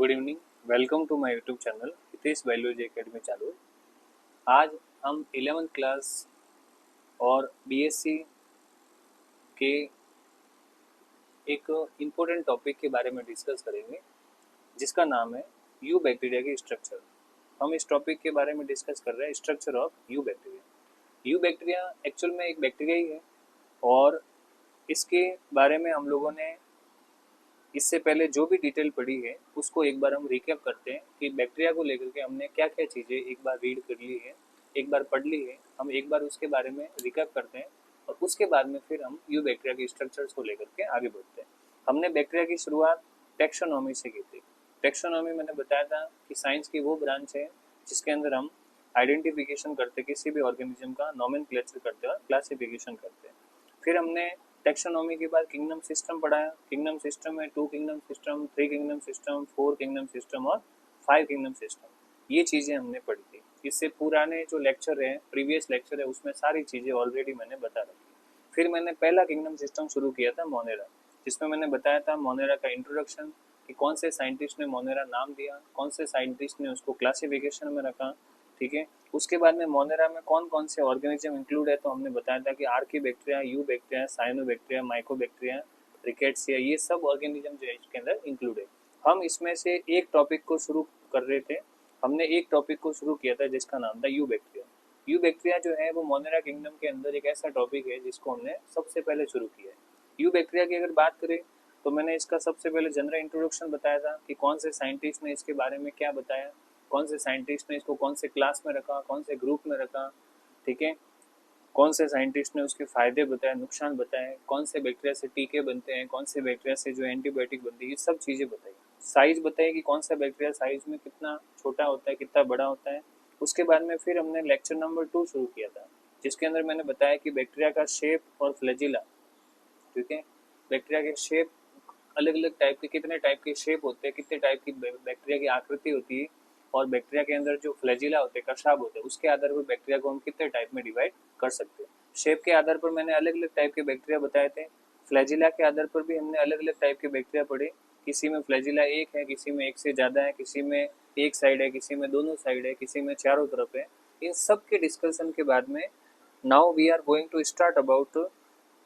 Good evening. Welcome to my YouTube channel Hitesh biology academy चालू। आज हम 11th क्लास और बीएससी के एक इम्पोर्टेंट टॉपिक के बारे में डिस्कस करेंगे जिसका नाम है यू बैक्टीरिया की स्ट्रक्चर। हम इस टॉपिक के बारे में डिस्कस कर रहे हैं structure of you bacteria. You bacteria actual में एक बैक्टीरिया ही है और इसके बारे में हम लोगों ने इससे पहले जो भी डिटेल पढ़ी है उसको एक बार हम रिकैप करते हैं कि बैक्टीरिया को लेकर के हमने क्या क्या चीज़ें एक बार रीड कर ली है, एक बार पढ़ ली है। हम एक बार उसके बारे में रिकैप करते हैं और उसके बाद में फिर हम यू बैक्टीरिया के स्ट्रक्चर्स को लेकर के आगे बढ़ते हैं। हमने बैक्टीरिया की शुरुआत टेक्सोनॉमी से की थी। टेक्सोनॉमी मैंने बताया था कि साइंस की वो ब्रांच है जिसके अंदर हम आइडेंटिफिकेशन करते, किसी भी ऑर्गेनिज्म का नॉमेनक्लेचर करते और क्लासिफिकेशन करते हैं। फिर हमने टेक्सोनॉमी के बाद किंगडम सिस्टम पढ़ाया। किंगडम सिस्टम में 2 kingdom system, 3 kingdom system, 4 kingdom system और 5 किंगडम सिस्टम। ये चीज़ें हमने पढ़ी थी। इससे पुराने जो लेक्चर है, प्रीवियस लेक्चर है, उसमें सारी चीज़ें ऑलरेडी मैंने बता रखी। फिर मैंने पहला किंगडम सिस्टम शुरू किया था मोनेरा, जिसमें मैंने बताया था मोनेरा का इंट्रोडक्शन कि कौन से साइंटिस्ट ने मोनेरा नाम दिया, कौन से साइंटिस्ट ने उसको क्लासिफिकेशन में रखा। ठीक है। उसके बाद में मोनेरा में कौन कौन से ऑर्गेनिज्म इंक्लूड है, तो हमने बताया था कि archaebacteria, eubacteria, cyanobacteria, mycobacteria, rickettsia, ये सब ऑर्गेनिज्म जो है इसके अंदर इंक्लूड है। हम इसमें से एक टॉपिक को शुरू कर रहे थे। हमने एक टॉपिक को शुरू किया था जिसका नाम था यू बैक्टीरिया। यू बैक्टीरिया जो है वो मोनेरा किंगडम के अंदर एक ऐसा टॉपिक है जिसको हमने सबसे पहले शुरू किया है। यू बैक्टीरिया की अगर बात करें तो मैंने इसका सबसे पहले जनरल इंट्रोडक्शन बताया था कि कौन से साइंटिस्ट ने इसके बारे में क्या बताया, कौन से साइंटिस्ट ने इसको कौन से क्लास में रखा, कौन से ग्रुप में रखा। ठीक है। कौन से साइंटिस्ट ने उसके फायदे बताए, नुकसान बताए, कौन से बैक्टीरिया से टीके बनते हैं, कौन से बैक्टीरिया से जो एंटीबायोटिक बनती है, ये सब चीज़ें बताई। साइज बताई कि कौन सा बैक्टीरिया साइज में कितना छोटा होता है, कितना बड़ा होता है। उसके बाद में फिर हमने लेक्चर नंबर 2 शुरू किया था जिसके अंदर मैंने बताया कि बैक्टीरिया का शेप और फ्लैजिला। ठीक है। बैक्टीरिया के शेप अलग अलग टाइप के, कितने टाइप के शेप होते हैं, कितने टाइप की बैक्टीरिया की आकृति होती है, और बैक्टीरिया के अंदर जो फ्लैजिला होते हैं, कशाब होते हैं, उसके आधार पर बैक्टीरिया को हम कितने टाइप में डिवाइड कर सकते हैं। शेप के आधार पर मैंने अलग अलग टाइप के बैक्टीरिया बताए थे। फ्लैजिला के आधार पर भी हमने अलग अलग टाइप के बैक्टीरिया पढ़े। किसी में फ्लैजिला एक है, किसी में एक से ज़्यादा है, किसी में एक साइड है, किसी में दोनों साइड है, किसी में चारों तरफ है। इन सब के डिस्कशन के बाद में now we are going to start about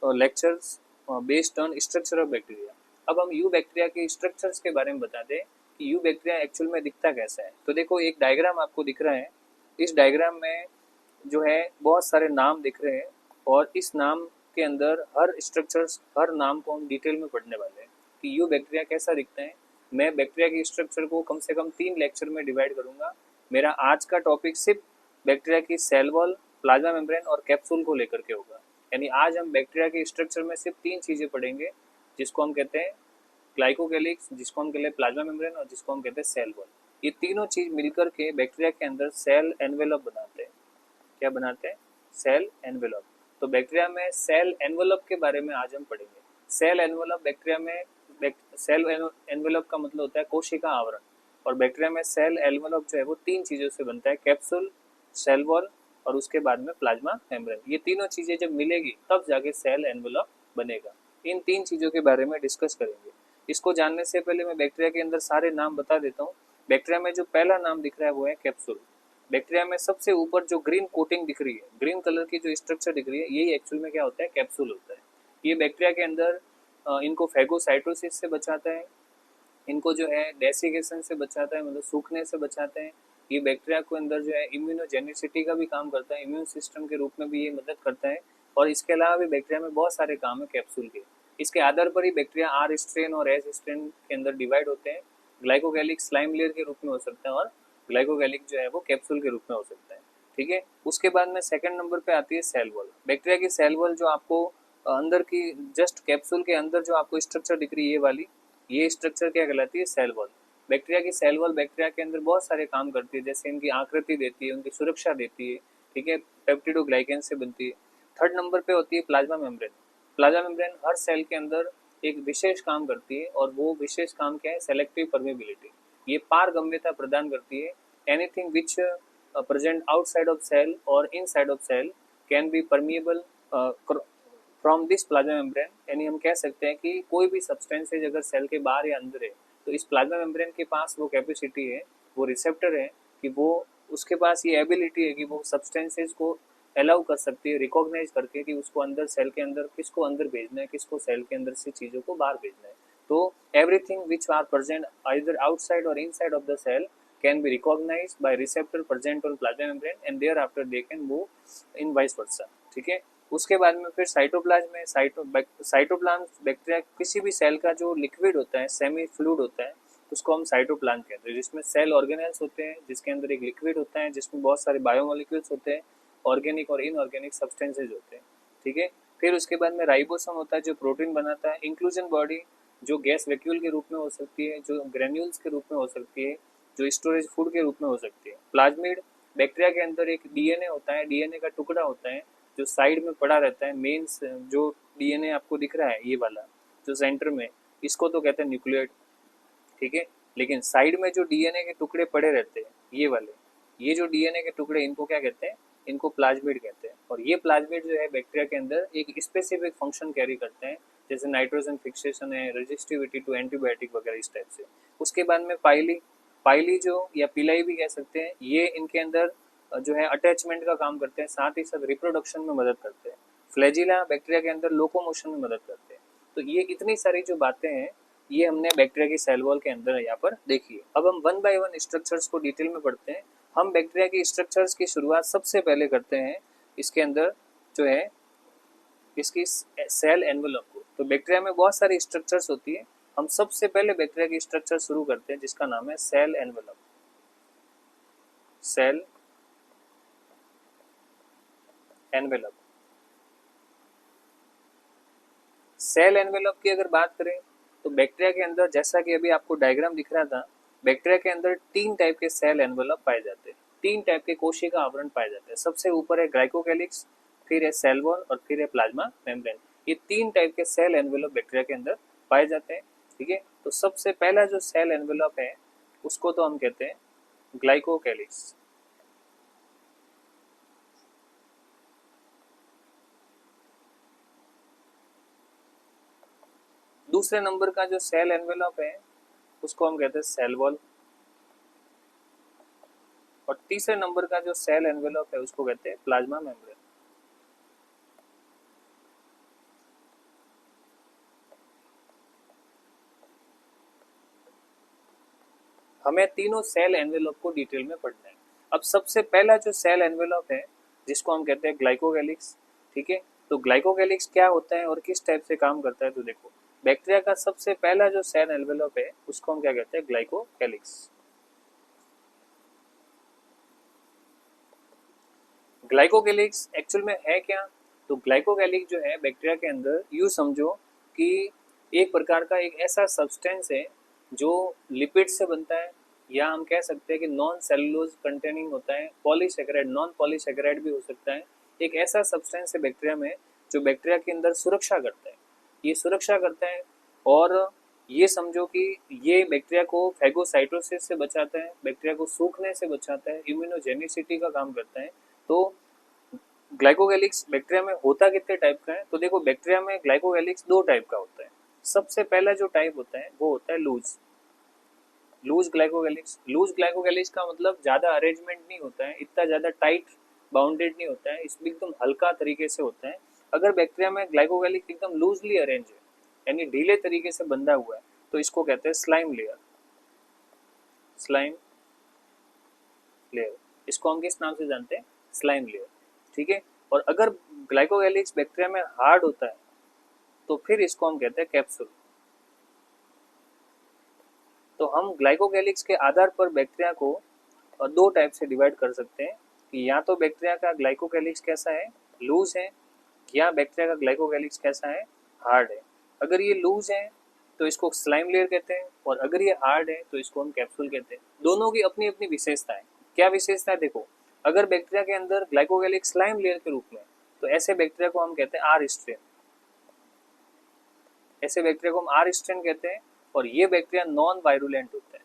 lectures based on structure of bacteria. अब हम यू बैक्टीरिया के स्ट्रक्चर्स के बारे में बताते हैं कि यू बैक्टीरिया एक्चुअल में दिखता कैसा है। तो देखो एक डायग्राम आपको दिख रहा है। इस डायग्राम में जो है बहुत सारे नाम दिख रहे हैं और इस नाम के अंदर हर स्ट्रक्चर्स, हर नाम को हम डिटेल में पढ़ने वाले हैं कि यू बैक्टीरिया कैसा दिखता है। मैं बैक्टीरिया के स्ट्रक्चर को कम से कम 3 लेक्चर में डिवाइड करूंगा। मेरा आज का टॉपिक सिर्फ बैक्टीरिया की सेल वॉल, प्लाज्मा मेम्ब्रेन और कैप्सूल को लेकर के होगा। यानी आज हम बैक्टीरिया के स्ट्रक्चर में सिर्फ 3 चीज़ें पढ़ेंगे जिसको हम कहते हैं ग्लाइकोकैलिक्स, जिसको हम कहते हैं प्लाज्मा मेम्ब्रेन और जिसको हम कहते हैं सेल वॉल। ये तीनों चीज़ मिलकर के बैक्टीरिया के अंदर सेल एनवेलप बनाते हैं। क्या बनाते हैं? Cell envelope. तो बैक्टीरिया में सेल एनवेलप के बारे में आज हम पढ़ेंगे। सेल एनवेलप बैक्टीरिया में, सेल एनवेलप का मतलब होता है कोशिका आवरण, और बैक्टीरिया में सेल एनवेलप जो है वो 3 चीज़ों से बनता है, कैप्सूल, सेल वॉल और उसके बाद में प्लाज्मा मेम्ब्रेन। ये तीनों चीज़ें जब मिलेगी तब जाके सेल एनवेलप बनेगा। इन 3 चीज़ों के बारे में डिस्कस करेंगे। इसको जानने से पहले मैं बैक्टीरिया के अंदर सारे नाम बता देता हूँ। बैक्टीरिया में जो पहला नाम दिख रहा है वो है कैप्सूल। बैक्टीरिया में सबसे ऊपर जो ग्रीन कोटिंग दिख रही है, ग्रीन कलर की जो स्ट्रक्चर दिख रही है, यही एक्चुअल में क्या होता है? कैप्सूल होता है। ये बैक्टीरिया के अंदर इनको फैगोसाइटोसिस से बचाता है, इनको जो है डेसिकेशन से बचाता है, मतलब सूखने से बचाते हैं। ये बैक्टीरिया को अंदर जो है इम्यूनोजेनिसिटी का भी काम करता है, इम्यून सिस्टम के रूप में भी ये मदद करता है। और इसके अलावा भी बैक्टीरिया में बहुत सारे काम है कैप्सूल के। इसके आधार पर ही बैक्टीरिया आर स्ट्रेन और एस स्ट्रेन के अंदर डिवाइड होते हैं। ग्लाइकोगैलिक स्लाइम लेयर के रूप में हो सकता है और ग्लाइकोगैलिक जो है वो कैप्सूल के रूप में हो सकता है। ठीक है। उसके बाद में सेकंड नंबर पे आती है सेल वॉल। बैक्टीरिया की सेल वॉल जो आपको अंदर की जस्ट कैप्सूल के अंदर जो आपको स्ट्रक्चर दिख रही है, ये वाली, ये स्ट्रक्चर क्या कहलाती है? Cell wall. बैक्टीरिया की सेल वॉल बैक्टीरिया के अंदर बहुत सारे काम करती है, जैसे इनकी आकृति देती है, उनकी सुरक्षा देती है। ठीक है। पेप्टिडोग्लाइकेन से बनती है। थर्ड नंबर पे होती है प्लाज्मा मेम्ब्रेन। प्लाज्मा मेम्ब्रेन हर सेल के अंदर एक विशेष काम करती है और वो विशेष काम क्या है? Selective permeability. ये पारगम्यता प्रदान करती है। Anything which present outside of cell और inside of cell can be permeable from this plasma membrane. यानी हम कह सकते हैं कि कोई भी सब्सटेंसेज अगर सेल के बाहर या अंदर है तो इस प्लाज्मा मेम्ब्रेन के पास वो कैपेसिटी है, वो रिसेप्टर है कि वो उसके पास ये एबिलिटी है कि वो सब्सटेंसेस को अलाउ कर सकती है, रिकॉग्नाइज करके कि उसको अंदर सेल के अंदर किसको अंदर भेजना है, किसको सेल के अंदर से चीज़ों को बाहर भेजना है। तो everything which are present either outside और inside of the cell can be recognized by receptor present on plasma membrane and thereafter they can move in vice versa। ठीक है, उसके बाद में फिर साइटोप्लाज्म में साइटोप्लाज्म बैक्टीरिया किसी भी सेल का जो लिक्विड होता है, सेमी फ्लूइड होता है, उसको हम साइटोप्लाज्म कहते हैं, जिसमें सेल ऑर्गेनेल्स होते हैं, जिसके अंदर एक लिक्विड होता है, जिसमें बहुत सारे बायोमोलिक्यूल्स होते हैं, ऑर्गेनिक और इनऑर्गेनिक सब्सटेंसेज होते हैं। ठीक है, फिर उसके बाद में राइबोसोम होता है जो प्रोटीन बनाता है, इंक्लूजन बॉडी जो गैस वैक्यूल के रूप में हो सकती है, जो ग्रेन्यूल्स के रूप में हो सकती है, जो स्टोरेज फूड के रूप में हो सकती है। प्लाज्मिड बैक्टीरिया के अंदर एक डीएनए होता है, डीएनए का टुकड़ा होता है जो साइड में पड़ा रहता है। मेन जो डीएनए आपको दिख रहा है ये वाला जो सेंटर में, इसको तो कहते हैं न्यूक्लियोइड। ठीक है, लेकिन साइड में जो डीएनए के टुकड़े पड़े रहते हैं ये वाले, ये जो डीएनए के टुकड़े इनको क्या कहते हैं, इनको प्लाज्मिड कहते हैं। और ये प्लाज्मिड जो है बैक्टीरिया के अंदर एक स्पेसिफिक फंक्शन कैरी करते हैं, जैसे नाइट्रोजन फिक्सेशन है, रेजिस्टिविटी टू एंटीबायोटिक वगैरह इस टाइप से। उसके बाद में पाइली जो या पिलाई भी कह सकते हैं, ये इनके अंदर जो है अटैचमेंट का काम करते हैं, साथ ही साथ रिप्रोडक्शन में मदद करते हैं। फ्लैजिला बैक्टीरिया के अंदर लोकोमोशन में मदद करते हैं। तो ये इतनी सारी जो बातें हैं ये हमने बैक्टीरिया की सेल वॉल के अंदर यहाँ पर देखी है। अब हम वन बाय वन स्ट्रक्चर्स को डिटेल में पढ़ते हैं। हम बैक्टीरिया की स्ट्रक्चर्स की शुरुआत सबसे पहले करते हैं इसके अंदर जो है इसकी सेल एनवेलप को। तो बैक्टीरिया में बहुत सारी स्ट्रक्चर्स होती है, हम सबसे पहले बैक्टीरिया की स्ट्रक्चर शुरू करते हैं जिसका नाम है cell envelope. Cell envelope, cell envelope की अगर बात करें तो बैक्टीरिया के अंदर, जैसा कि अभी आपको डायग्राम दिख रहा था, बैक्टीरिया के अंदर 3 टाइप के सेल एनवेलप पाए जाते हैं, 3 टाइप के कोशिका आवरण पाए जाते हैं। सबसे ऊपर है ग्लाइकोकैलिक्स, फिर है सेल वॉल और फिर है प्लाज्मा मेम्ब्रेन। ये 3 टाइप के सेल एनवेलप बैक्टीरिया के अंदर पाए जाते हैं। ठीक है, तो सबसे पहला जो सेल एनवेलप है उसको तो हम कहते हैं ग्लाइकोकैलिक्स। दूसरे नंबर का जो सेल एनवेलप है उसको हम कहते हैं सेल वॉल, और तीसरे नंबर का जो सेल एनवेलप है उसको कहते हैं प्लाज्मा मेम्ब्रेन। हमें तीनों सेल एनवेलप को डिटेल में पढ़ना है। अब सबसे पहला जो सेल एनवेलप है जिसको हम कहते हैं ग्लाइकोकैलिक्स। ठीक है, तो ग्लाइकोकैलिक्स क्या होता है और किस टाइप से काम करता है, तो देखो बैक्टीरिया का सबसे पहला जो सेल एनवेलप है उसको हम क्या कहते हैं, ग्लाइकोकैलिक्स। ग्लाइकोकैलिक्स एक्चुअल में है क्या, तो ग्लाइकोकैलिक्स जो है बैक्टीरिया के अंदर यूँ समझो कि एक प्रकार का एक ऐसा सब्सटेंस है जो लिपिड से बनता है, या हम कह सकते हैं कि नॉन सेलुलोज कंटेनिंग होता है, पॉलीसैकेराइड, नॉन पॉलीसैकेराइड भी हो सकता है। एक ऐसा सब्सटेंस है बैक्टीरिया में जो बैक्टीरिया के अंदर सुरक्षा करता है, ये सुरक्षा करता है। और ये समझो कि ये बैक्टीरिया को फैगोसाइटोसिस से बचाता है, बैक्टीरिया को सूखने से बचाता है, इम्यूनोजेनिसिटी का काम करता है। तो ग्लाइकोकैलिक्स बैक्टीरिया में होता कितने टाइप का है, तो देखो बैक्टीरिया में ग्लाइकोकैलिक्स 2 टाइप का होता है। सबसे पहला जो टाइप होता है वो होता है लूज ग्लाइकोकैलिक्स। लूज ग्लाइकोकैलिक्स का मतलब ज़्यादा अरेंजमेंट नहीं होता है, इतना ज़्यादा टाइट बाउंडेड नहीं होता है, इसमें एकदम हल्का तरीके से होता है। अगर बैक्टीरिया में ग्लाइकोकैलिक्स एकदम लूजली अरेंज है यानी ढीले तरीके से बंधा हुआ है तो इसको कहते हैं स्लाइम लेयर। स्लाइम लेयर, इसको हम किस नाम से जानते हैं, स्लाइम लेयर। ठीक है, और अगर ग्लाइकोकैलिक्स बैक्टीरिया में हार्ड होता है तो फिर इसको हम कहते हैं कैप्सूल। तो हम ग्लाइकोकैलिक्स के आधार पर बैक्टीरिया को 2 टाइप से डिवाइड कर सकते हैं कि या तो बैक्टीरिया का ग्लाइकोकैलिक्स कैसा है, लूज है, या बैक्टीरिया का ग्लाइकोकैलिक्स कैसा है, हार्ड है। अगर ये लूज है तो इसको स्लाइम लेयर कहते हैं, और अगर ये हार्ड है तो इसको हम कैप्सूल कहते हैं। दोनों की अपनी अपनी विशेषता है। क्या विशेषता है, देखो अगर बैक्टीरिया के अंदर ग्लाइकोकैलिक्स स्लाइम लेयर के रूप में, तो ऐसे बैक्टीरिया को हम कहते हैं आर स्ट्रेन। ऐसे बैक्टीरिया को हम आर स्ट्रेन कहते हैं। और ये बैक्टीरिया नॉन वायरुलेंट होता है।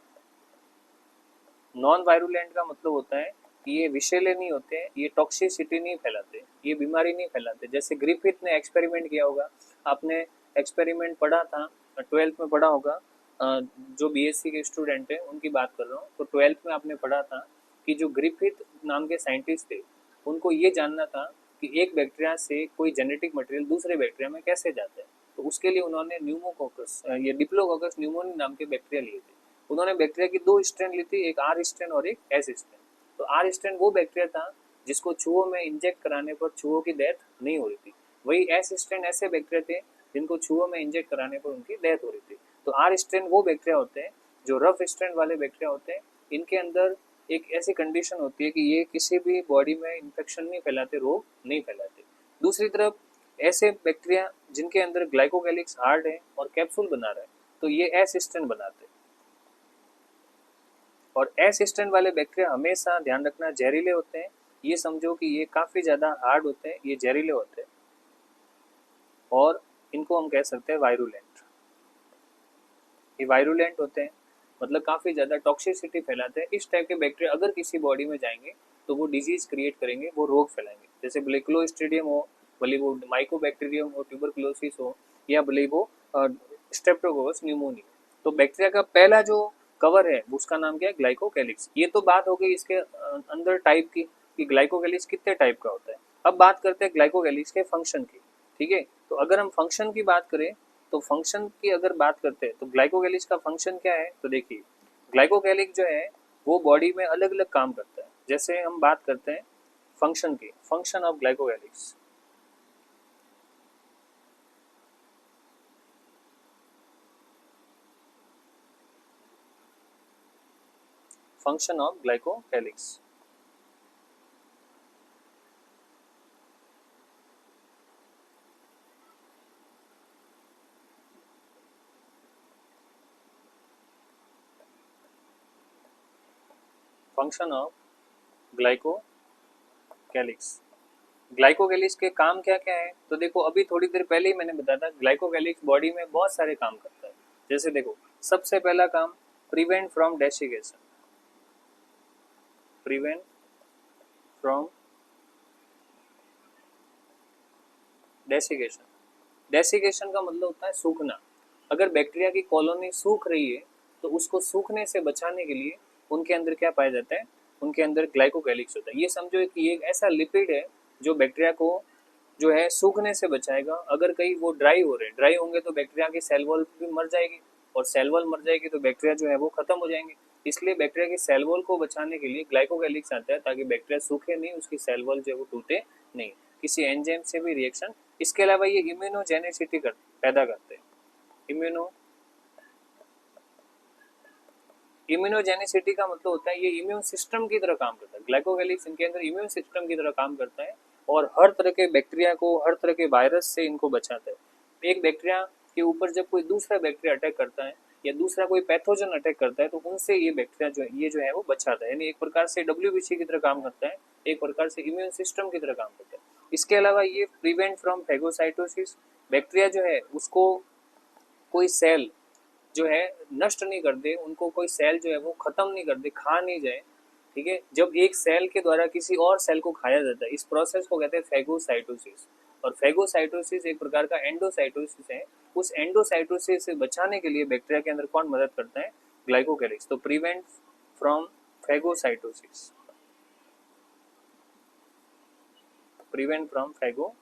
नॉन वायरुलेंट का मतलब होता है कि ये विषैले नहीं होते हैं, ये टॉक्सिसिटी नहीं फैलाते, ये बीमारी नहीं फैलाते। जैसे ग्रिफिथ ने एक्सपेरिमेंट किया होगा, आपने एक्सपेरिमेंट पढ़ा था, 12th में पढ़ा होगा, जो बीएससी के स्टूडेंट हैं उनकी बात कर रहा हूँ। तो 12th में आपने पढ़ा था कि जो ग्रिफिथ नाम के साइंटिस्ट थे उनको ये जानना था कि एक बैक्टीरिया से कोई जेनेटिक मटेरियल दूसरे बैक्टीरिया में कैसे जाता है। तो उसके लिए उन्होंने न्यूमोकोकस ये डिप्लोकोकस न्यूमोनी नाम के बैक्टीरिया लिए थे। उन्होंने बैक्टीरिया की 2 स्ट्रेन ली थी, एक आर स्ट्रेन और एक एस स्ट्रेन। तो आर स्ट्रेन वो बैक्टीरिया था जिसको चूहों में इंजेक्ट कराने पर चूहों की डेथ नहीं हो रही थी। वही एस स्ट्रेन ऐसे बैक्टीरिया थे जिनको चूहों में इंजेक्ट कराने पर उनकी डेथ हो रही थी। तो आर स्ट्रेन वो बैक्टीरिया होते हैं जो रफ स्ट्रेन वाले बैक्टीरिया होते हैं। इनके अंदर एक ऐसी कंडीशन होती है कि ये किसी भी बॉडी में इन्फेक्शन नहीं फैलाते, रोग नहीं फैलाते। दूसरी तरफ ऐसे बैक्टीरिया जिनके अंदर ग्लाइकोकैलिक्स हार्ड है और कैप्सूल बना रहा है तो ये एस स्ट्रेन बनाते हैं। और एस स्ट्रेन वाले बैक्टीरिया हमेशा ध्यान रखना जहरीले होते हैं। ये समझो कि ये काफ़ी ज़्यादा हार्ड होते हैं, ये जहरीले होते हैं और इनको हम कह सकते हैं वायरुलेंट। ये वायरुलेंट होते हैं मतलब काफ़ी ज़्यादा टॉक्सिसिटी फैलाते हैं। इस टाइप के बैक्टीरिया अगर किसी बॉडी में जाएंगे तो वो डिजीज़ क्रिएट करेंगे, वो रोग फैलाएंगे। जैसे ब्लेक्लोस्ट्रीडियम हो, भले वो माइकोबैक्टीरियम हो, ट्यूबरकुलोसिस हो या भले वो स्ट्रेप्टोकोकस न्यूमोनी। तो बैक्टीरिया का पहला जो कवर है उसका नाम क्या है? ग्लाइकोकैलिक्स। ये तो बात हो गई इसके अंदर टाइप की कि ग्लाइकोकैलिक्स कितने टाइप का होता है। अब बात करते हैं ग्लाइकोकैलिक्स के फंक्शन की। ठीक है, तो अगर हम फंक्शन की बात करें तो फंक्शन की अगर बात करते हैं तो ग्लाइकोकैलिक्स का फंक्शन क्या है? तो देखिए ग्लाइकोकैलिक जो है वो बॉडी में अलग अलग काम करता है। जैसे हम बात करते हैं फंक्शन की, function of glycocalyx. Function of glycocalyx. Function of glycocalyx. Glycocalyx के काम क्या क्या है? तो देखो अभी थोड़ी देर पहले ही मैंने बताया था ग्लाइकोकैलिक्स बॉडी में बहुत सारे काम करता है। जैसे देखो सबसे पहला काम prevent from desiccation. Prevent from desiccation. Desiccation का मतलब होता है सूखना। अगर बैक्टीरिया की कॉलोनी सूख रही है तो उसको सूखने से बचाने के लिए उनके अंदर क्या पाया जाता है? उनके अंदर ग्लाइकोकैलिक्स होता है। ये समझो कि एक ऐसा लिपिड है जो बैक्टीरिया को जो है सूखने से बचाएगा। अगर कहीं वो ड्राई हो रहे हैं, ड्राई होंगे तो बैक्टीरिया की सेल वॉल भी मर जाएगी और सेल वॉल मर जाएगी तो बैक्टीरिया जो है वो खत्म हो जाएंगे। इसलिए बैक्टीरिया की सेल वॉल को बचाने के लिए ग्लाइकोकैलिक्स आता है ताकि बैक्टीरिया सूखे नहीं, उसकी सेल वॉल जो है वो टूटे नहीं किसी एंजाइम से भी रिएक्शन। इसके अलावा ये इम्यूनोजेनिसिटी पैदा करते हैं। इम्यूनोजेनिसिटी का मतलब होता है ये इम्यून सिस्टम की तरह काम करता है। ग्लाइकोकैलिक्स इनके अंदर इम्यून सिस्टम की तरह काम करता है और हर तरह के बैक्टीरिया को, हर तरह के वायरस से इनको बचाता है। एक बैक्टीरिया के ऊपर जब कोई दूसरा बैक्टीरिया अटैक करता है या दूसरा कोई पैथोजन अटैक करता है तो उनसे ये बैक्टीरिया जो है वो बचाता है। यानी एक प्रकार से WBC की तरह काम करता है, एक प्रकार से इम्यून सिस्टम की तरह काम करता है। इसके अलावा ये प्रिवेंट फ्रॉम फैगोसाइटोसिस। बैक्टीरिया जो है उसको कोई सेल जो है नष्ट नहीं कर दे, उनको कोई सेल जो है वो खत्म नहीं कर दे, खा नहीं जाए। ठीक है, जब एक सेल के द्वारा किसी और सेल को खाया जाता है इस प्रोसेस को कहते हैं फैगोसाइटोसिस। और फैगोसाइटोसिस एक प्रकार का एंडोसाइटोसिस है। उस एंडोसाइटोसिस से बचाने के लिए बैक्टीरिया के अंदर कौन मदद करता है? ग्लाइकोकैलिक्स। तो prevent from phagocytosis, prevent from phagocytosis.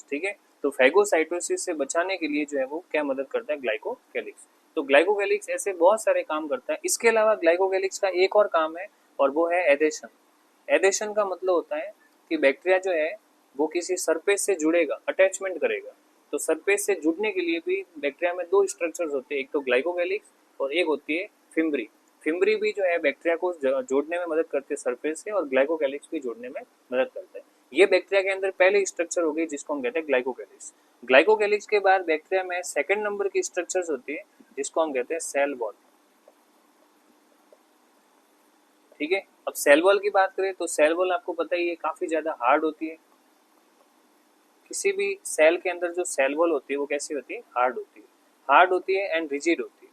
ठीक है, तो फैगोसाइटोसिस से बचाने के लिए जो है वो क्या मदद करता है? ग्लाइकोकैलिक्स। तो ग्लाइकोकैलिक्स ऐसे बहुत सारे काम करता है। इसके अलावा ग्लाइकोकैलिक्स का एक और काम है और वो है एडेशन। एडेशन का मतलब होता है कि बैक्टीरिया जो है वो किसी सरफेस से जुड़ेगा, अटैचमेंट करेगा। तो सरफेस से जुड़ने के लिए भी बैक्टीरिया में 2 स्ट्रक्चर्स होते हैं, एक तो ग्लाइकोकैलिक्स और एक होती है फिम्ब्री। फिम्ब्री भी जो है बैक्टीरिया को जोड़ने में मदद करती है सरफेस से, और ग्लाइकोकैलिक्स भी जोड़ने में मदद करता है। ये बैक्टीरिया के अंदर पहले स्ट्रक्चर हो गई जिसको हम कहते हैं ग्लाइकोकैलिक्स। ग्लाइकोकैलिक्स के बाद बैक्टीरिया में सेकंड नंबर की स्ट्रक्चर्स होती है जिसको हम कहते हैं सेल वॉल। ठीक है, अब सेल वॉल की बात करें तो सेल वॉल आपको पता ही है काफी ज्यादा हार्ड होती है। किसी भी सेल के अंदर जो सेल वॉल होती है वो कैसी होती है? हार्ड होती है। हार्ड होती है एंड रिजिड होती है,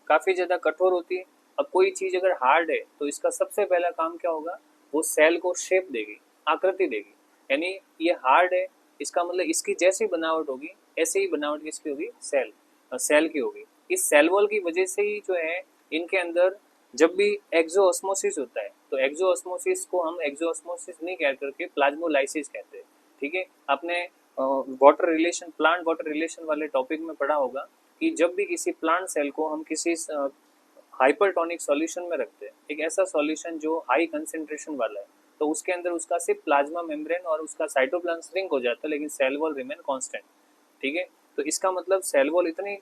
काफी ज्यादा कठोर होती है। अब कोई चीज अगर हार्ड है तो इसका सबसे पहला काम क्या होगा? वो सेल को शेप देगी, आकृति देगी। यानी ये हार्ड है, इसका मतलब इसकी जैसी बनावट होगी ऐसे ही बनावट किसकी होगी, सेल की होगी। इस सेल वॉल की वजह से ही जो है इनके अंदर जब भी एक्सोऑस्मोसिस होता है, तो एक्सोऑस्मोसिस को हम एक्सोऑस्मोसिस नहीं कह करके प्लाज्मोलाइसिस कहते हैं। ठीक है, आपने water relation, plant water relation वाले टॉपिक में पढ़ा होगा कि जब भी किसी प्लांट सेल को हम किसी हाइपरटोनिक सॉल्यूशन में रखते हैं, एक ऐसा सॉल्यूशन जो हाई कंसेंट्रेशन वाला है, तो उसके अंदर उसका सिर्फ प्लाज्मा मेम्ब्रेन और उसका साइटोप्लाज्म श्रिंक हो जाता है, लेकिन सेल वॉल रिमेन कांस्टेंट। ठीक है, तो इसका मतलब सेल वॉल इतनी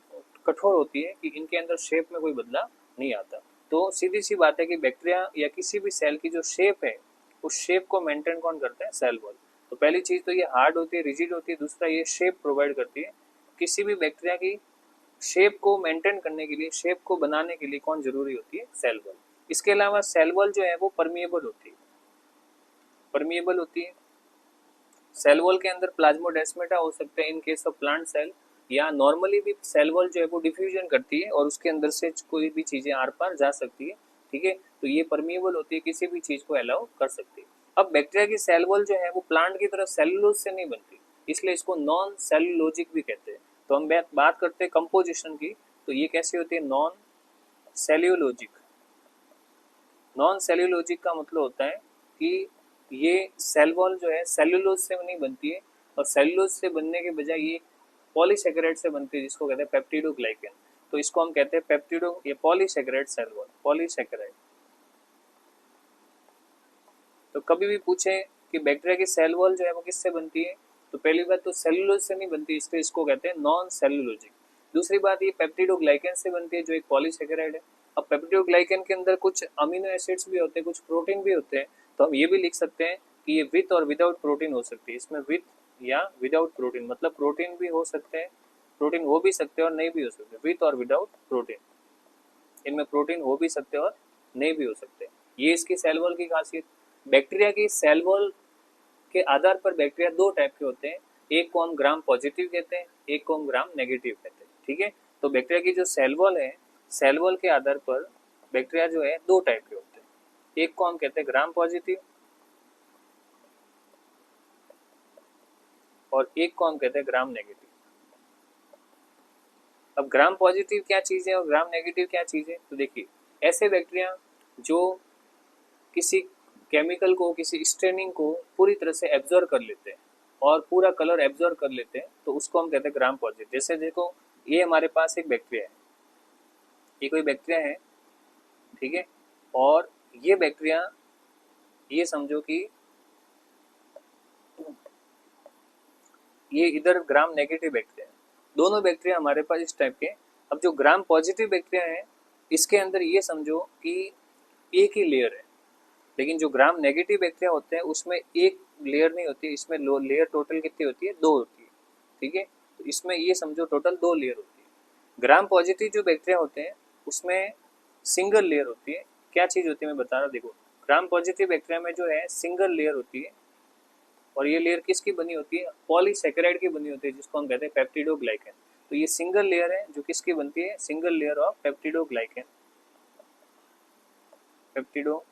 कठोर होती है कि इनके अंदर शेप में कोई बदलाव नहीं आता। तो सीधी सी बात है कि बैक्टीरिया या किसी भी सेल की जो शेप है, उस शेप को मेंटेन कौन करता है, सेल वॉल। तो पहली चीज तो ये हार्ड होती है, रिजिड होती है, दूसरा ये शेप प्रोवाइड करती है। किसी भी बैक्टीरिया की शेप को मेंटेन करने के लिए, शेप को बनाने के लिए कौन जरूरी होती है, सेल वॉल। इसके अलावा सेल वॉल जो है वो परमिएबल होती है, परमिएबल होती है। सेल वॉल के अंदर प्लाज्मोडेस्माटा हो सकते हैं in case of plant cell, या नॉर्मली भी सेल वॉल जो है वो डिफ्यूजन करती है और उसके अंदर से कोई भी चीजें आर पार जा सकती है। ठीक है, तो ये परमिएबल होती है, किसी भी चीज को अलाउ कर सकती है। अब बैक्टीरिया की सेल वॉल जो है वो प्लांट की तरह सेलुलोज से नहीं बनती, इसलिए इसको नॉन सेलुलोजिक भी कहते हैं। तो हम बात करते हैं कंपोजिशन की, तो ये कैसी होती है, नॉन सेल्यूलोजिक। नॉन सेल्यूलोजिक का मतलब होता है कि ये सेल वॉल जो है सेल्यूलोज से नहीं बनती है, और सेल्यूलोज से बनने के बजाय ये पॉलीसेकेराइड से बनती है, जिसको कहते हैं पेप्टिडोग्लाइकन। तो इसको हम कहते हैं पेप्टिडो, ये पॉलीसेकेराइड सेल वॉल, पॉलीसेकेराइड। तो कभी भी पूछे कि बैक्टीरिया की सेल वॉल जो है वो किससे बनती है, तो पहली बात तो सेल्यूलोज से नहीं बनती, इसलिए इसको कहते हैं नॉन सेल्यूलोजिक। दूसरी बात, ये पेप्टिडोग्लाइकन से बनती है जो एक पॉलीसेकेराइड है। अब पेप्टिडोग्लाइकन के अंदर कुछ अमीनो एसिड्स भी होते हैं, कुछ प्रोटीन भी होते हैं, तो हम ये भी लिख सकते हैं कि ये विथ और विदाउट प्रोटीन हो सकती है। इसमें विथ या विदाउट प्रोटीन, मतलब प्रोटीन भी हो सकते हैं, प्रोटीन हो भी सकते हैं और नहीं भी हो सकते, विथ और विदाउट प्रोटीन। इनमें प्रोटीन हो भी सकते हैं और नहीं भी हो सकते। ये इसकी सेल वॉल की खासियत। बैक्टीरिया की सेल वॉल के आधार पर बैक्टीरिया दो टाइप के होते हैं, एक को हम ग्राम पॉजिटिव कहते हैं, एक को हम ग्राम नेगेटिव कहते हैं। ठीक है, तो बैक्टीरिया की जो सेल वॉल है, सेल वॉल के आधार पर बैक्टीरिया जो है दो टाइप के होते हैं, एक को हम कहते हैं ग्राम पॉजिटिव और एक को हम कहते हैं ग्राम नेगेटिव। अब ग्राम पॉजिटिव क्या चीज है और ग्राम नेगेटिव क्या चीज है, तो देखिए, ऐसे बैक्टीरिया जो किसी केमिकल को, किसी स्ट्रेनिंग को पूरी तरह से एब्जॉर्ब कर लेते हैं और पूरा कलर एब्जॉर्ब कर लेते हैं, तो उसको हम कहते हैं ग्राम पॉजिटिव। जैसे देखो, ये हमारे पास एक बैक्टीरिया है, ये कोई बैक्टीरिया है, ठीक है, और ये बैक्टीरिया, ये समझो कि ये इधर ग्राम नेगेटिव बैक्टीरिया है। दोनों बैक्टीरिया हमारे पास इस टाइप के। अब जो ग्राम पॉजिटिव बैक्टीरिया है, इसके अंदर ये समझो कि एक ही लेयर है, लेकिन जो ग्राम नेगेटिव बैक्टीरिया होते हैं उसमें एक लेयर नहीं होती, इसमें लेयर टोटल कितनी होती है, दो होती है। ठीक है, तो इसमें ये समझो टोटल दो लेयर होती है। ग्राम पॉजिटिव जो बैक्टीरिया होते हैं उसमें सिंगल लेयर होती है। क्या चीज होती है मैं बता रहा हूँ, देखो, ग्राम पॉजिटिव बैक्टीरिया में जो है सिंगल लेयर होती है, और ये लेयर किसकी बनी होती है, पॉलीसेकेराइड की बनी होती है, जिसको हम कहते हैं पेप्टिडोग्लाइकन। तो ये सिंगल लेयर है जो किसकी बनती है, single layer of peptidoglycan, peptidoglycan.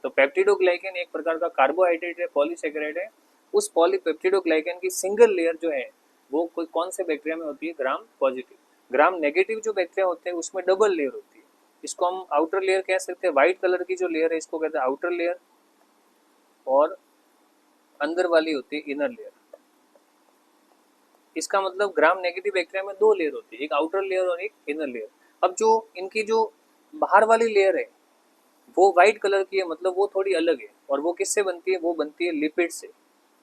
तो पेप्टिडोग्लाइकन एक प्रकार का कार्बोहाइड्रेट है, पॉलीसेकेराइड है। उस पॉलीपेप्टिडोग्लाइकन की सिंगल लेयर जो है वो कोई कौन से बैक्टीरिया में होती है, ग्राम पॉजिटिव। ग्राम नेगेटिव जो बैक्टीरिया होते हैं उसमें डबल लेयर होती है, इसको हम आउटर लेयर कह सकते हैं। व्हाइट कलर की जो लेयर है इसको कहते हैं आउटर लेयर, और अंदर वाली होती है इनर लेयर। इसका मतलब ग्राम नेगेटिव बैक्टीरिया में दो लेयर होती है, एक आउटर लेयर और एक इनर लेयर। अब जो इनकी जो बाहर वाली लेयर है वो व्हाइट कलर की है, मतलब वो थोड़ी अलग है, और वो किससे बनती है, वो बनती है लिपिड से।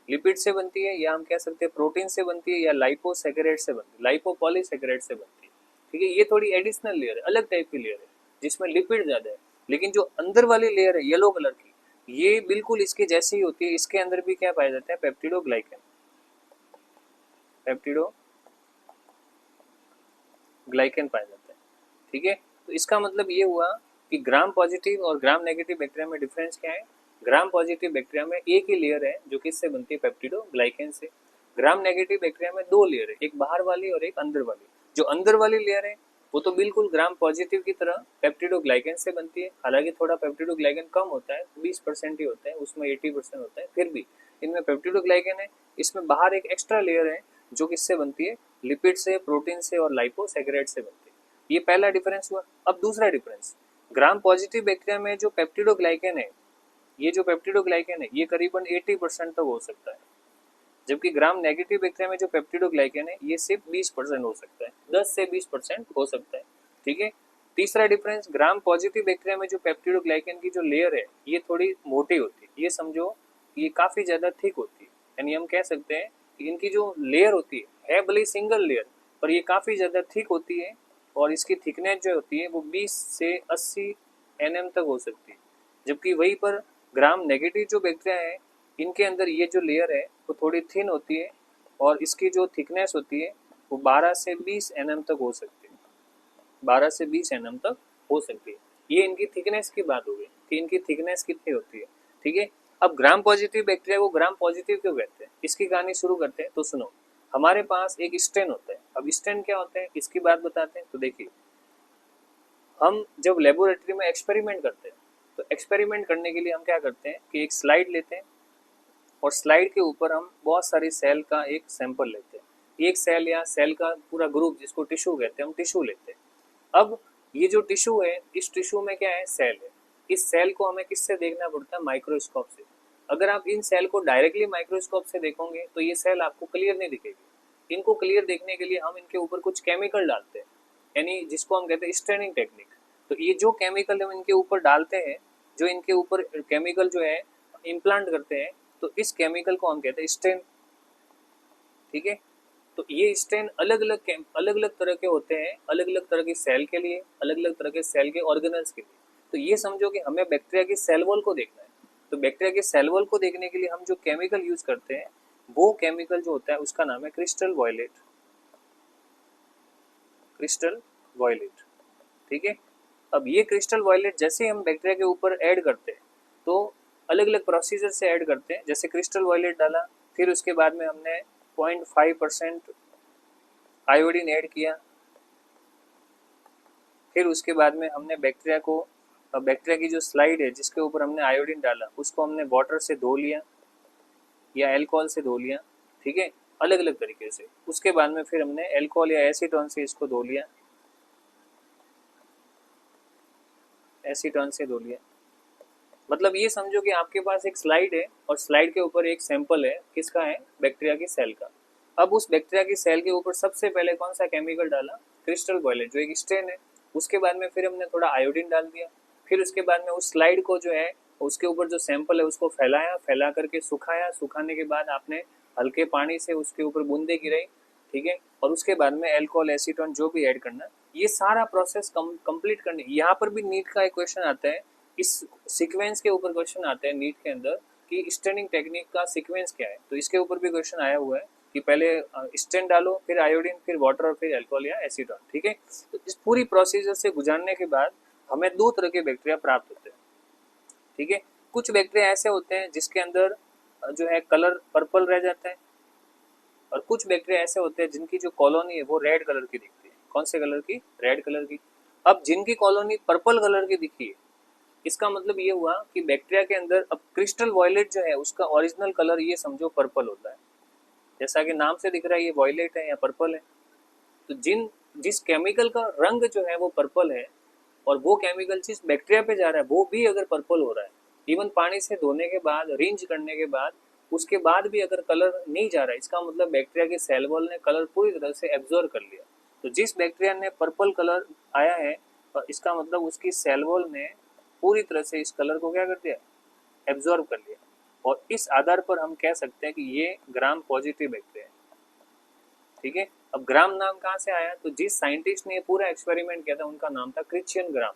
लिपिड से बनती है, या हम कह सकते हैं प्रोटीन से बनती है, या लाइपोसैकेराइड से बनती है, लाइपोपॉलीसैकेराइड से बनती है। ठीक है, ये थोड़ी एडिशनल लेयर है, अलग टाइप की लेयर है जिसमें लिपिड ज्यादा है। लेकिन जो अंदर वाली लेयर है येलो कलर की, ये बिल्कुल इसके जैसी ही होती है। इसके अंदर भी क्या पाया जाता है, पेप्टिडोग्लाइकन, पेप्टिडोग्लाइकन पाया जाता है। ठीक है, तो इसका मतलब ये हुआ कि ग्राम पॉजिटिव और ग्राम नेगेटिव बैक्टीरिया में डिफरेंस क्या है। ग्राम पॉजिटिव बैक्टीरिया में एक ही लेयर है जो किससे बनती है, पेप्टिडोग्लाइकन से। ग्राम नेगेटिव बैक्टीरिया में दो लेयर है, एक बाहर वाली और एक अंदर वाली। जो अंदर वाली लेयर है वो तो बिल्कुल ग्राम पॉजिटिव की तरह पेप्टिडोग्लाइकन से बनती है, हालांकि थोड़ा पेप्टिडोग्लाइकन कम होता है, 20% ही होता है, उसमें 80% होता है, फिर भी इनमें पेप्टिडोग्लाइकन है। इसमें बाहर एक एक्स्ट्रा लेयर है जो किससे बनती है, लिपिड से, प्रोटीन से और लाइपोसैकेराइड से बनती है। ये पहला डिफरेंस हुआ। अब दूसरा डिफरेंस, ग्राम पॉजिटिव बैक्टीरिया में जो पेप्टिडोग्लाइकन है, ये जो पेप्टिडोग्लाइकन है ये करीबन 80% तक हो सकता है, जबकि ग्राम नेगेटिव बैक्टीरिया में जो पेप्टिडोग्लाइकन है ये सिर्फ 20% हो सकता है, 10 से 20% हो सकता है। ठीक है। तीसरा डिफरेंस, ग्राम पॉजिटिव बैक्टीरिया में जो पेप्टिडोग्लाइकन की जो लेयर है ये थोड़ी मोटी होती है, ये समझो ये काफी ज्यादा थिक होती है, यानी हम कह सकते हैं कि इनकी जो लेयर होती है भले ही सिंगल लेयर, पर ये काफी ज्यादा थिक होती है और इसकी थिकनेस जो होती है वो 20 से 80 nm तक हो सकती है। जबकि वहीं पर ग्राम नेगेटिव जो बैक्टीरिया है इनके अंदर ये जो लेयर है वो थोड़ी थिन होती है और इसकी जो थिकनेस होती है वो 12 से 20 nm तक हो सकती है, 12 से 20 nm तक हो सकती है। ये इनकी थिकनेस की बात हो गई कि इनकी थिकनेस कितनी होती है। ठीक है। अब ग्राम पॉजिटिव बैक्टीरिया को ग्राम पॉजिटिव क्यों कहते हैं, इसकी कहानी शुरू करते हैं। तो सुनो, हमारे पास एक स्टेन होता है। अब स्टेन क्या होता है इसकी बात बताते हैं। तो देखिए, हम जब लेबोरेटरी में एक्सपेरिमेंट करते हैं तो एक्सपेरिमेंट करने के लिए हम क्या करते हैं कि एक स्लाइड लेते हैं और स्लाइड के ऊपर हम बहुत सारी सेल का एक सैंपल लेते हैं। एक सेल या सेल का पूरा ग्रुप जिसको टिश्यू कहते हैं, हम टिश्यू लेते हैं। अब ये जो टिश्यू है, इस टिश्यू में क्या है, सेल है। इस सेल को हमें किससे देखना पड़ता है, माइक्रोस्कोप से। अगर आप इन सेल को डायरेक्टली माइक्रोस्कोप से देखोगे तो ये सेल आपको क्लियर नहीं दिखेगी। इनको क्लियर देखने के लिए हम इनके ऊपर कुछ केमिकल डालते हैं, यानी जिसको हम कहते हैं स्टेनिंग टेक्निक। तो ये जो केमिकल हम इनके ऊपर डालते हैं, जो इनके ऊपर केमिकल जो है इम्प्लांट करते हैं, तो इस केमिकल को हम कहते हैं स्टेन। ठीक है। तो ये स्टेन अलग अलग तरह के होते हैं, अलग अलग तरह के सेल के लिए, अलग अलग तरह के सेल के ऑर्गेनल्स के लिए। तो ये समझो कि हमें बैक्टीरिया की सेल वॉल को देखना है। तो बैक्टीरिया की सेल वॉल को देखने के लिए हम जो केमिकल यूज करते हैं वो केमिकल जो होता है उसका नाम है क्रिस्टल वॉयलेट। Crystal violet. ठीक है। अब ये क्रिस्टल वॉयलेट जैसे ही हम बैक्टीरिया के ऊपर ऐड करते हैं तो अलग अलग प्रोसीजर से ऐड करते हैं। जैसे क्रिस्टल वॉयलेट डाला, फिर उसके बाद में हमने 0.5% आयोडीन ऐड किया, फिर उसके बाद में हमने बैक्टीरिया को, बैक्टीरिया की जो स्लाइड है जिसके ऊपर हमने आयोडीन डाला उसको हमने वाटर से धो लिया या एल्कोहल से धो लिया। ठीक है, अलग अलग तरीके से। उसके बाद में फिर हमने एल्कोहल या एसीटोन से इसको धो लिया, एसीटोन से धो लिया। मतलब ये समझो कि आपके पास एक स्लाइड है और स्लाइड के ऊपर एक सैंपल है, किसका है, बैक्टीरिया की सेल का। अब उस बैक्टीरिया की सेल के ऊपर सबसे पहले कौन सा केमिकल डाला, क्रिस्टल वॉयलेट जो एक स्टेन है। उसके बाद में फिर हमने थोड़ा आयोडीन डाल दिया। फिर उसके बाद में उस स्लाइड को जो है उसके ऊपर जो सैंपल है उसको फैलाया, फैला करके सुखाया। सुखाने के बाद आपने हल्के पानी से उसके ऊपर बूंदे गिराई। ठीक है। और उसके बाद में एल्कोहल, एसीटोन जो भी ऐड करना, ये सारा प्रोसेस कंप्लीट करने। यहाँ पर भी नीट का एक क्वेश्चन आता है, इस सीक्वेंस के ऊपर क्वेश्चन आते हैं नीट के अंदर कि स्टेनिंग टेक्निक का सीक्वेंस क्या है। तो इसके ऊपर भी क्वेश्चन आया हुआ है कि पहले स्टेन डालो, फिर आयोडीन, फिर वाटर और फिर अल्कोहल या एसीटोन। ठीक है। तो इस पूरी प्रोसीजर से गुजरने के बाद हमें दो तरह के बैक्टीरिया प्राप्त होते हैं। ठीक है। कुछ बैक्टीरिया ऐसे होते हैं जिसके अंदर जो है कलर पर्पल रह जाता है, और कुछ बैक्टीरिया ऐसे होते हैं जिनकी जो कॉलोनी है वो रेड कलर की दिखती है। कौन से कलर की, रेड कलर की। अब जिनकी कॉलोनी पर्पल कलर की दिखी है, इसका मतलब ये हुआ कि बैक्टीरिया के अंदर, अब क्रिस्टल वॉयलेट जो है उसका ओरिजिनल कलर ये समझो पर्पल होता है, जैसा कि नाम से दिख रहा है ये वॉयलेट है या पर्पल है। तो जिस केमिकल का रंग जो है वो पर्पल है और वो केमिकल जिस बैक्टीरिया पे जा रहा है वो भी अगर पर्पल हो रहा है, इवन पानी से धोने के बाद, रिंज करने के बाद, उसके बाद भी अगर कलर नहीं जा रहा है, इसका मतलब बैक्टीरिया के सेल वॉल ने कलर पूरी तरह से एब्जॉर्ब कर लिया। तो जिस बैक्टीरिया ने पर्पल कलर आया है, इसका मतलब उसकी सेल वॉल ने पूरी तरह से इस कलर को क्या कर दिया, एब्जॉर्ब कर लिया। और इस आधार पर हम कह सकते हैं कि ये ग्राम पॉजिटिव बैक्टीरिया है। ठीक है। अब ग्राम नाम कहाँ से आया, तो जिस साइंटिस्ट ने ये पूरा एक्सपेरिमेंट किया था उनका नाम था क्रिश्चियन ग्राम।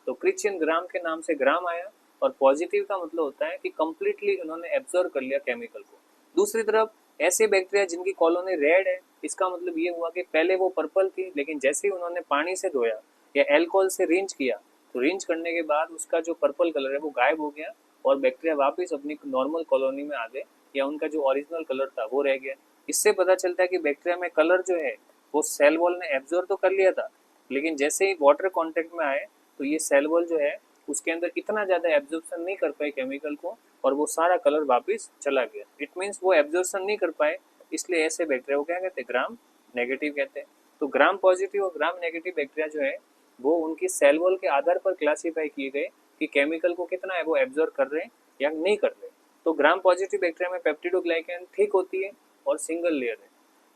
तो क्रिश्चियन ग्राम के नाम से ग्राम आया, और पॉजिटिव का मतलब होता है कि कंप्लीटली उन्होंने एब्जॉर्ब कर लिया केमिकल को। दूसरी तरफ ऐसे बैक्टीरिया जिनकी कॉलोनी रेड है, इसका मतलब ये हुआ कि पहले वो पर्पल थी, लेकिन जैसे ही उन्होंने पानी से धोया या एल्कोहल से रिंच किया, तो रिंच करने के बाद उसका जो पर्पल कलर है वो गायब हो गया और बैक्टीरिया वापस अपनी नॉर्मल कॉलोनी में आ गए, या उनका जो ओरिजिनल कलर था वो रह गया। इससे पता चलता है कि बैक्टीरिया में कलर जो है वो सेल वॉल ने एब्जॉर्ब तो कर लिया था, लेकिन जैसे ही वाटर कांटेक्ट में आए तो ये सेल वॉल जो है उसके अंदर इतना ज़्यादा एब्जॉर्प्शन नहीं कर पाए केमिकल को और वो सारा कलर वापस चला गया। इट मीन्स वो एब्जॉर्प्शन नहीं कर पाए, इसलिए ऐसे बैक्टीरिया को क्या कहते हैं, ग्राम नेगेटिव कहते हैं। तो ग्राम पॉजिटिव और ग्राम नेगेटिव बैक्टीरिया जो है वो उनकी सेल वॉल के आधार पर क्लासीफाई किए गए कि केमिकल को कितना है वो एब्जॉर्ब कर रहे हैं या नहीं कर रहे। तो ग्राम पॉजिटिव बैक्टीरिया में पेप्टिडोग्लाइकैन थिक होती है और सिंगल लेयर है।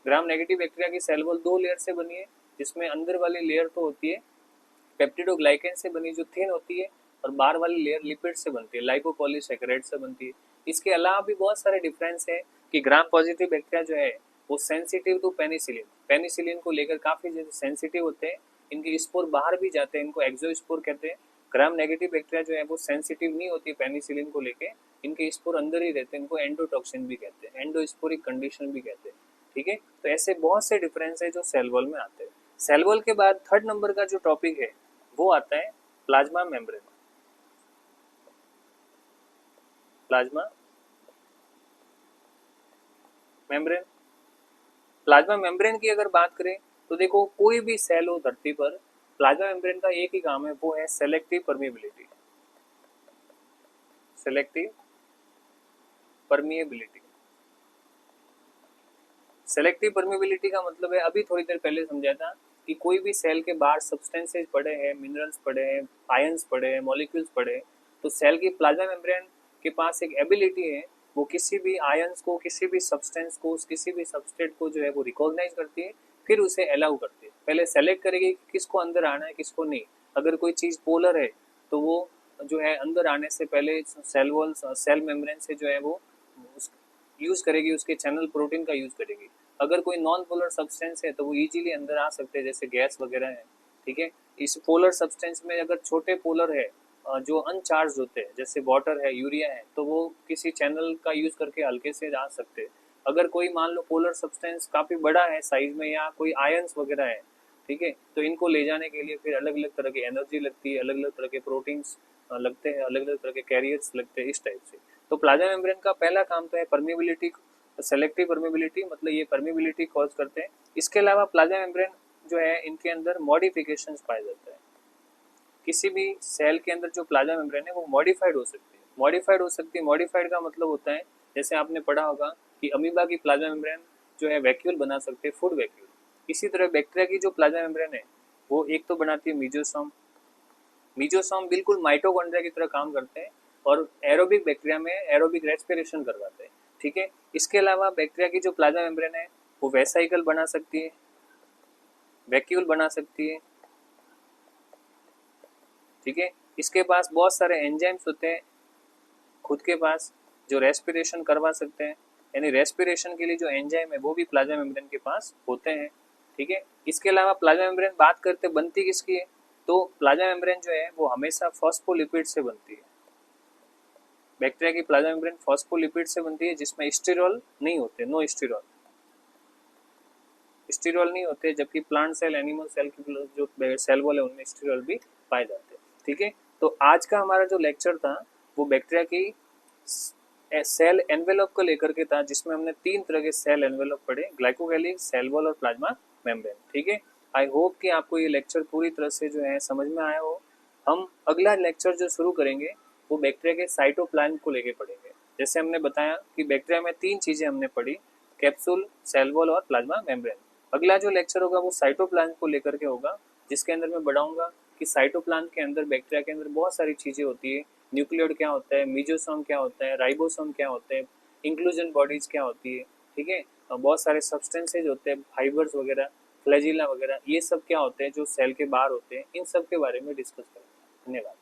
ग्राम नेगेटिव बैक्टीरिया की सेल वॉल 2 लेयर से बनी है, जिसमें अंदर वाली लेयर तो होती है पेप्टिडोग्लाइकैन से बनी जो थिन होती है, और बाहर वाली लेयर लिपिड से बनती है, लाइपोपॉलीसैकेराइड से बनती है। इसके अलावा भी बहुत सारे डिफरेंस है कि ग्राम पॉजिटिव बैक्टीरिया जो है वो सेंसिटिव टू पेनिसिलिन, पेनिसिलिन को लेकर काफ़ी ज़्यादा सेंसिटिव होते हैं, इनके स्पोर बाहर भी जाते हैं, इनको एक्सोस्पोर कहते हैं। ग्राम नेगेटिव बैक्टीरिया जो है वो सेंसिटिव नहीं होती पेनिसिलिन को लेके, इनके स्पोर अंदर ही रहते हैं, इनको एंडोटॉक्सिन भी कहते हैं, एंडोस्पोरिक कंडीशन भी कहते हैं। ठीक है, तो ऐसे बहुत से डिफरेंस है जो सेल वॉल में आते हैं। सेल वॉल के बाद थर्ड नंबर का जो टॉपिक है वो आता है plasma membrane. Plasma membrane, plasma membrane की अगर बात करें तो देखो कोई भी सेल हो धरती पर, प्लाज्मा मेम्ब्रेन का एक ही काम है, वो है selective permeability. Selective permeability, selective permeability का मतलब है, अभी थोड़ी देर पहले समझा था कि कोई भी सेल के बाहर सब्सटेंसेज पड़े हैं, मिनरल्स पड़े हैं, आयंस पड़े हैं, मॉलिक्यूल्स पड़े हैं, तो सेल की प्लाज्मा मेम्ब्रेन के पास एक एबिलिटी है, वो किसी भी आयंस को, किसी भी सब्सटेंस को, किसी भी सबस्ट्रेट को जो है वो रिकॉग्नाइज करती है, फिर उसे अलाउ करती है। पहले सेलेक्ट करेगी किसको अंदर आना है, किसको नहीं। अगर कोई चीज़ पोलर है तो वो जो है अंदर आने से पहले सेल वॉल, सेल मेम्ब्रेन से जो है वो यूज़ करेगी, उसके चैनल प्रोटीन का यूज़ करेगी। अगर कोई नॉन पोलर सब्सटेंस है तो वो इजीली अंदर आ सकते हैं, जैसे गैस वगैरह है। ठीक है, इस पोलर सब्सटेंस में अगर छोटे पोलर है जो अनचार्ज होते हैं, जैसे वाटर है, यूरिया है, तो वो किसी चैनल का यूज़ करके हल्के से आ सकते हैं। अगर कोई मान लो पोलर सब्सटेंस काफ़ी बड़ा है साइज में, या कोई आयंस वगैरह है, ठीक है, तो इनको ले जाने के लिए फिर अलग अलग तरह की एनर्जी लगती है, अलग अलग तरह के प्रोटीन्स लगते हैं, अलग अलग तरह के कैरियर्स लगते हैं, इस टाइप से। तो प्लाज्मा मेम्ब्रेन का पहला काम तो है परमिएबिलिटी, सेलेक्टिव परमिएबिलिटी, मतलब ये परमिएबिलिटी कॉज करते हैं। इसके अलावा प्लाज्मा मेम्ब्रेन जो है इनके अंदर मॉडिफिकेशंस पाया जाता है। किसी भी सेल के अंदर जो प्लाज्मा मेम्ब्रेन है वो मॉडिफाइड हो सकती है, मॉडिफाइड हो सकती है। मॉडिफाइड का मतलब होता है, जैसे आपने पढ़ा होगा कि अमीबा की प्लाज्मा मेम्ब्रेन जो है वैक्यूल बना सकते हैं, फूड वैक्यूल। इसी तरह बैक्टीरिया की जो प्लाज्मा मेम्ब्रेन है वो एक तो बनाती है मीजोसोम, मीजोसोम बिल्कुल माइटोकॉन्ड्रिया की तरह काम करते हैं और एरोबिक बैक्टीरिया में एरोबिक रेस्पिरेशन करवाते हैं। ठीक है, इसके अलावा बैक्टीरिया की जो प्लाज्मा मेम्ब्रेन है वो वेसाइकल बना सकती है, वैक्यूल बना सकती है। ठीक है, इसके पास बहुत सारे एंजाइम्स होते हैं खुद के पास जो रेस्पिरेशन करवा सकते हैं, यानी रेस्पिरेशन के लिए जो एंजाइम है वो भी प्लाज्मा मेम्ब्रेन के पास होते हैं। ठीक है, इसके अलावा प्लाज्मा मेम्ब्रेन बात करते बनती किसकी है, तो प्लाज्मा मेम्ब्रेन जो है वो हमेशा फॉस्फोलिपिड से बनती है। बैक्टीरिया की प्लाज्मा मेम्ब्रेन फॉस्फोलिपिड से बनती है, जिसमें स्टीरॉल नहीं होते, नो स्टीरॉल, स्टीरॉल नहीं होते, जबकि प्लांट सेल, एनिमल सेल की जो सेल वॉल है उनमें स्टीरॉल भी पाए जाते हैं। ठीक है, तो आज का हमारा जो लेक्चर था वो बैक्टीरिया की सेल एनवेलप को लेकर के था, जिसमें हमने 3 तरह के सेल एनवेलप पढ़े, ग्लाइकोगैलिक, सेल वॉल और प्लाज्मा मेम्ब्रेन। ठीक है, आई होप कि आपको ये लेक्चर पूरी तरह से जो है समझ में आया हो। हम अगला लेक्चर जो शुरू करेंगे वो बैक्टीरिया के साइटोप्लाज्म को लेकर पढ़ेंगे। जैसे हमने बताया कि बैक्टीरिया में 3 चीज़ें हमने पढ़ी, कैप्सूल, सेल वॉल और प्लाज्मा मेम्ब्रेन। अगला जो लेक्चर होगा वो साइटोप्लाज्म को लेकर के होगा, जिसके अंदर मैं बढ़ाऊंगा कि साइटोप्लाज्म के अंदर, बैक्टीरिया के अंदर बहुत सारी चीज़ें होती है। न्यूक्लियोइड क्या होता है, मीजोसोम क्या होता है, राइबोसोम क्या होते हैं, इंक्लूजन बॉडीज क्या होती है। ठीक है, बहुत सारे सब्सटेंसेज होते हैं, फाइबर्स वगैरह, फ्लैजिला वगैरह, ये सब क्या होते हैं जो सेल के बाहर होते हैं, इन सब के बारे में डिस्कस करेंगे। धन्यवाद।